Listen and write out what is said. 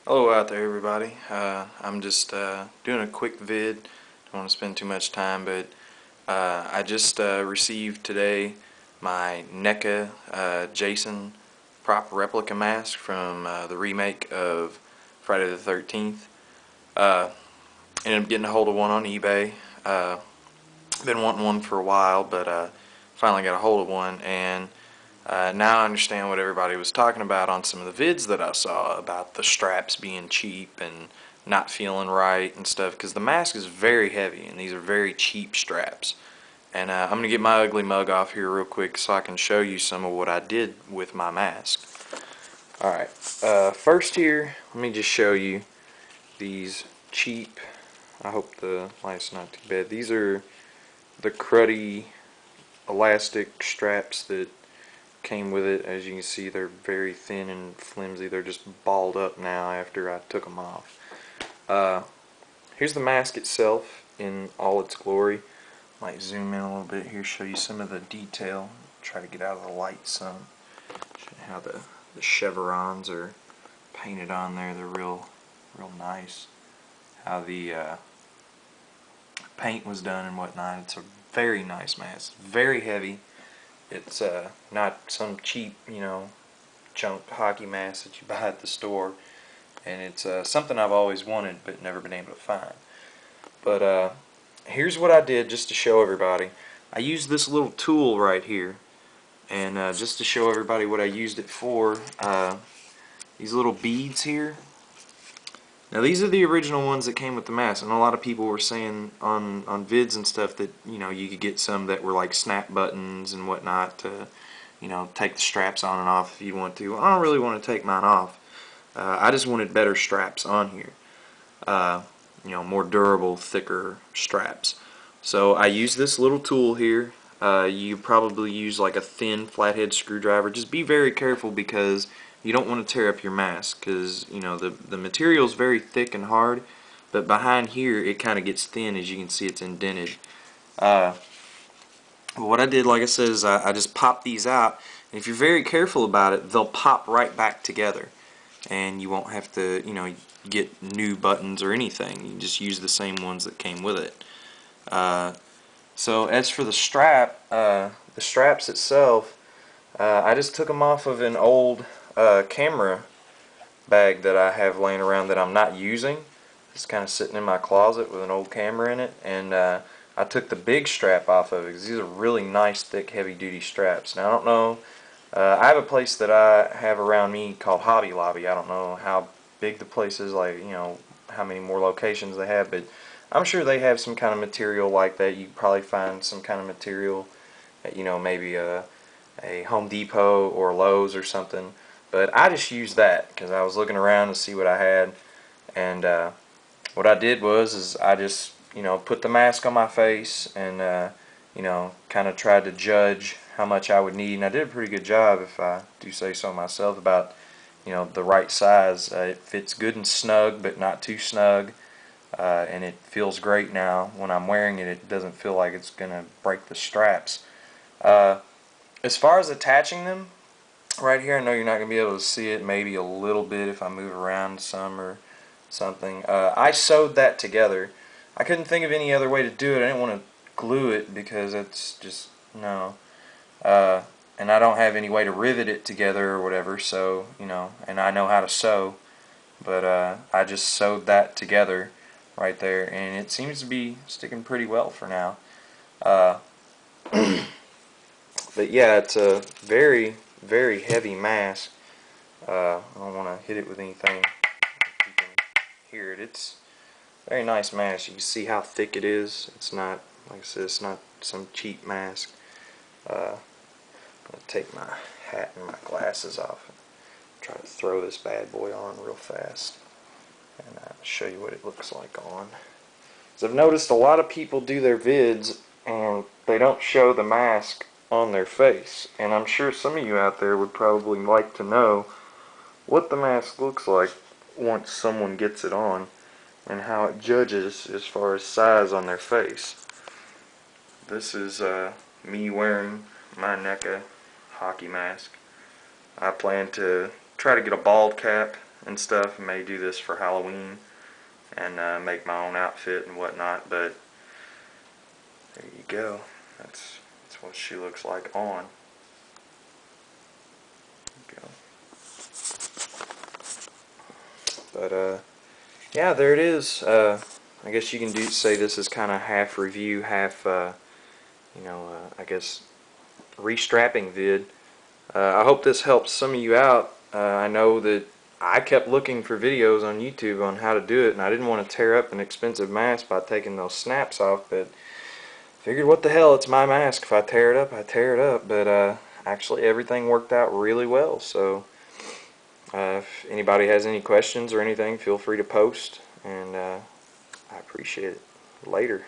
Hello out there, everybody. I'm just doing a quick vid. Don't want to spend too much time, but I just received today my NECA Jason prop replica mask from the remake of Friday the 13th. Ended up getting a hold of one on eBay. Been wanting one for a while, but finally got a hold of one, and now I understand what everybody was talking about on some of the vids that I saw about the straps being cheap and not feeling right and stuff, because the mask is very heavy and these are very cheap straps. And I'm going to get my ugly mug off here real quick so I can show you some of what I did with my mask. Alright, first here, let me just show you these cheap, I hope the light's not too bad, these are the cruddy elastic straps that came with it. As you can see, they're very thin and flimsy. They're just balled up now after I took them off. Here's the mask itself in all its glory. Might zoom in a little bit here, show you some of the detail. Try to get out of the light some. Show you how the chevrons are painted on there. They're real nice. How the paint was done and whatnot. It's a very nice mask. Very heavy. It's not some cheap, junk hockey mask that you buy at the store, and it's something I've always wanted but never been able to find. But here's what I did just to show everybody. I used this little tool right here, and just to show everybody what I used it for, these little beads here. Now these are the original ones that came with the mask, and a lot of people were saying on vids and stuff that you could get some that were like snap buttons and whatnot to take the straps on and off if you want to. I don't really want to take mine off. I just wanted better straps on here. More durable, thicker straps. So I use this little tool here. You probably use like a thin flathead screwdriver. Just be very careful because you don't want to tear up your mask, because the material is very thick and hard, but behind here it kind of gets thin. As you can see, it's indented. What I did, like I said, is I just popped these out, and if you're very careful about it, they'll pop right back together, and you won't have to get new buttons or anything. You can just use the same ones that came with it. So as for the straps itself, I just took them off of an old camera bag that I have laying around that I'm not using. It's kind of sitting in my closet with an old camera in it, and I took the big strap off of it because these are really nice, thick, heavy-duty straps. Now I don't know, I have a place that I have around me called Hobby Lobby. I don't know how big the place is, like how many more locations they have, but I'm sure they have some kind of material like that. You probably find some kind of material at maybe a Home Depot or Lowe's or something. But I just used that because I was looking around to see what I had, and what I did was I just put the mask on my face and kind of tried to judge how much I would need, and I did a pretty good job, if I do say so myself, about the right size. It fits good and snug, but not too snug, and it feels great now. When I'm wearing it, it doesn't feel like it's gonna break the straps. As far as attaching them, right here, I know you're not going to be able to see it, maybe a little bit if I move around some or something. I sewed that together. I couldn't think of any other way to do it. I didn't want to glue it because it's just, no. And I don't have any way to rivet it together or whatever, so, and I know how to sew, but I just sewed that together right there, and it seems to be sticking pretty well for now. But yeah, it's a very heavy mask. I don't want to hit it with anything. You can hear it. It's a very nice mask. You can see how thick it is. It's not, like I said, it's not some cheap mask. I'm going to take my hat and my glasses off and try to throw this bad boy on real fast and show you what it looks like on. So I've noticed a lot of people do their vids and they don't show the mask on their face, and I'm sure some of you out there would probably like to know what the mask looks like once someone gets it on and how it judges as far as size on their face. This is me wearing my NECA hockey mask. I plan to try to get a bald cap and stuff. I may do this for Halloween and make my own outfit and whatnot, but there you go. That's what she looks like on. There you go. But yeah, there it is. I guess you can say this is kind of half review, half I guess restrapping vid. I hope this helps some of you out. I know that I kept looking for videos on YouTube on how to do it, and I didn't want to tear up an expensive mask by taking those snaps off, but figured what the hell, it's my mask. If I tear it up, I tear it up. But actually everything worked out really well. So if anybody has any questions or anything, feel free to post, and I appreciate it. Later.